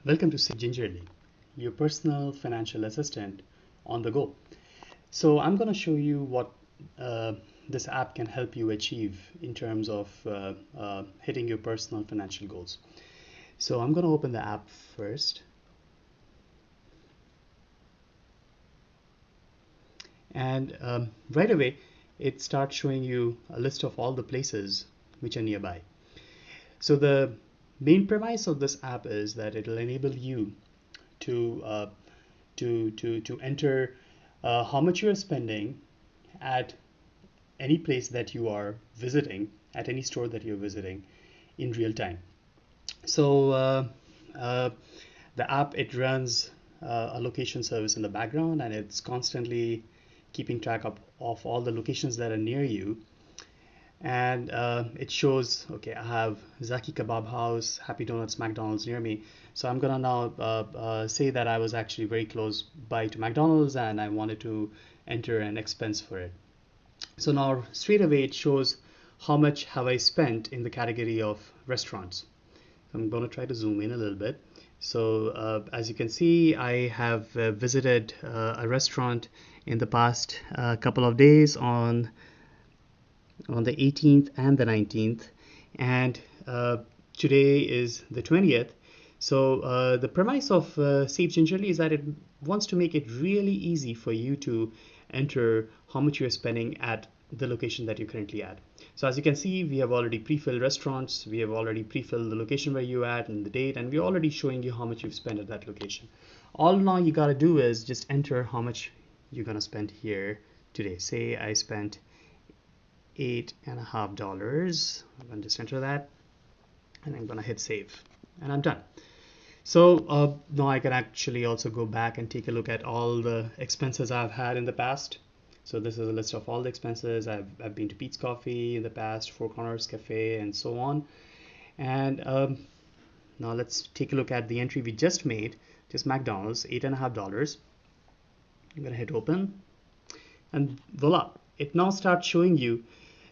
Welcome to SaveGingerly, your personal financial assistant on the go. So I'm going to show you what uh, this app can help you achieve in terms of hitting your personal financial goals. So I'm going to open the app first. And right away, it starts showing you a list of all the places which are nearby. So the main premise of this app is that it'll enable you to enter how much you are spending at any place that you are visiting, at any store that you're visiting in real time. So uh, the app, it runs a location service in the background, and it's constantly keeping track of all the locations that are near you. And it shows, okay, I have Zaki Kebab House, Happy Donuts, McDonald's near me. So I'm gonna now say that I was actually very close by to McDonald's and I wanted to enter an expense for it. So now straight away it shows how much have I spent in the category of restaurants. I'm gonna try to zoom in a little bit. So as you can see, I have visited a restaurant in the past couple of days on the 18th and the 19th, and today is the 20th. So the premise of Save Gingerly is that it wants to make it really easy for you to enter how much you're spending at the location that you're currently at. So as you can see, we have already pre-filled restaurants, we have already pre-filled the location where you're at and the date, and we're already showing you how much you've spent at that location. All now you gotta do is just enter how much you're gonna spend here today. Say I spent $8.50. I'm going to just enter that and I'm going to hit save and I'm done. So now I can actually also go back and take a look at all the expenses I've had in the past. So this is a list of all the expenses. I've been to Pete's Coffee in the past, Four Corners Cafe, and so on. And now let's take a look at the entry we just made, just McDonald's, $8.50. I'm going to hit open and voila, it now starts showing you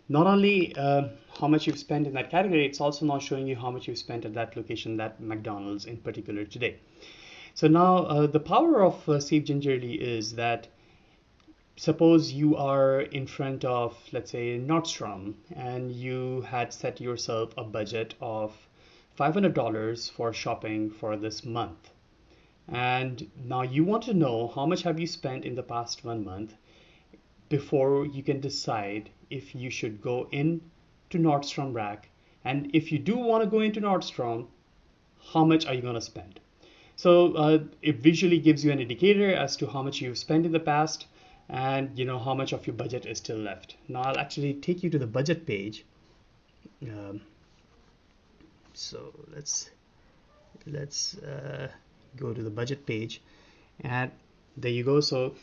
not only how much you've spent in that category, it's also now showing you how much you've spent at that location, that McDonald's in particular today. So now the power of Save Gingerly is that suppose you are in front of, let's say, Nordstrom, and you had set yourself a budget of $500 for shopping for this month. And now you want to know how much have you spent in the past 1 month before you can decide if you should go in to Nordstrom Rack, and if you do want to go into Nordstrom, how much are you going to spend? So it visually gives you an indicator as to how much you've spent in the past, and you know how much of your budget is still left. Now I'll actually take you to the budget page. So let's go to the budget page, and there you go. So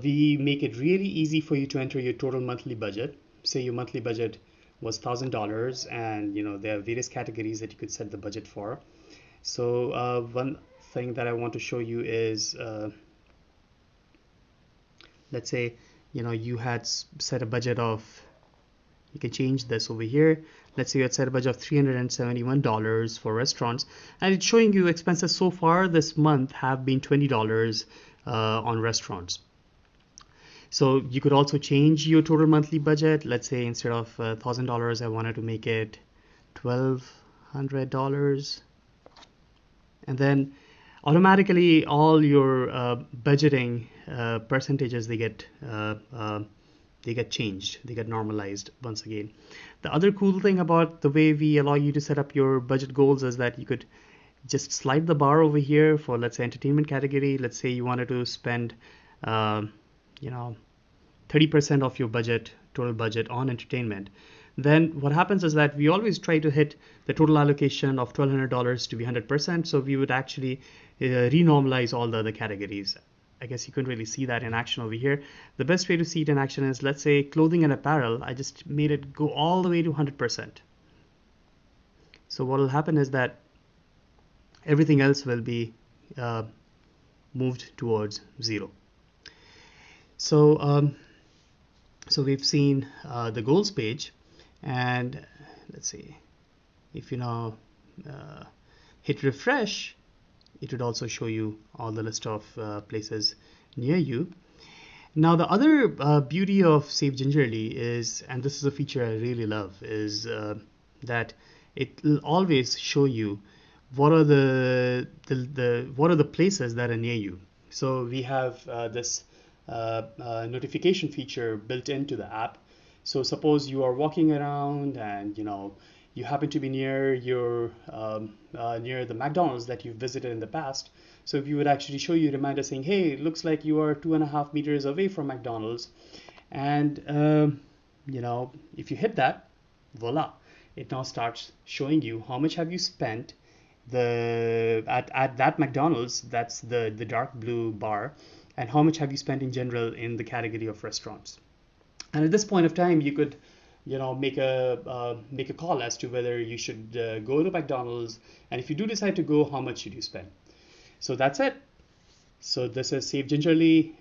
we make it really easy for you to enter your total monthly budget. Say your monthly budget was $1,000, and you know there are various categories that you could set the budget for. So one thing that I want to show you is, let's say you had set a budget of, you can change this over here. Let's say you had set a budget of $371 for restaurants, and it's showing you expenses so far this month have been $20 on restaurants. So you could also change your total monthly budget. Let's say instead of $1,000, I wanted to make it $1,200, and then automatically all your budgeting percentages, they get changed, they get normalized once again. The other cool thing about the way we allow you to set up your budget goals is that you could just slide the bar over here for, let's say, entertainment category. Let's say you wanted to spend 30% of your budget, total budget, on entertainment. Then what happens is that we always try to hit the total allocation of $1,200 to be 100%. So we would actually renormalize all the other categories. I guess you couldn't really see that in action over here. The best way to see it in action is, let's say, clothing and apparel. I just made it go all the way to 100%. So what will happen is that everything else will be moved towards zero. So so we've seen the goals page, and let's see, if you now hit refresh, it would also show you all the list of places near you. Now, the other beauty of Save Gingerly is, and this is a feature I really love, is that it will always show you what are what are the places that are near you. So we have this notification feature built into the app. So suppose you are walking around and you happen to be near near the McDonald's that you've visited in the past. So if you would actually show you a reminder saying, hey, it looks like you are 2.5 meters away from McDonald's, and if you hit that, voila, it now starts showing you how much have you spent at that McDonald's, that's the dark blue bar, and how much have you spent in general in the category of restaurants. And at this point of time, you could make a call as to whether you should go to McDonald's, and if you do decide to go, how much should you spend. So that's it. So this is Save Gingerly.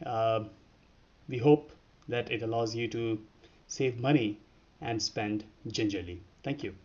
We hope that it allows you to save money and spend gingerly. Thank you.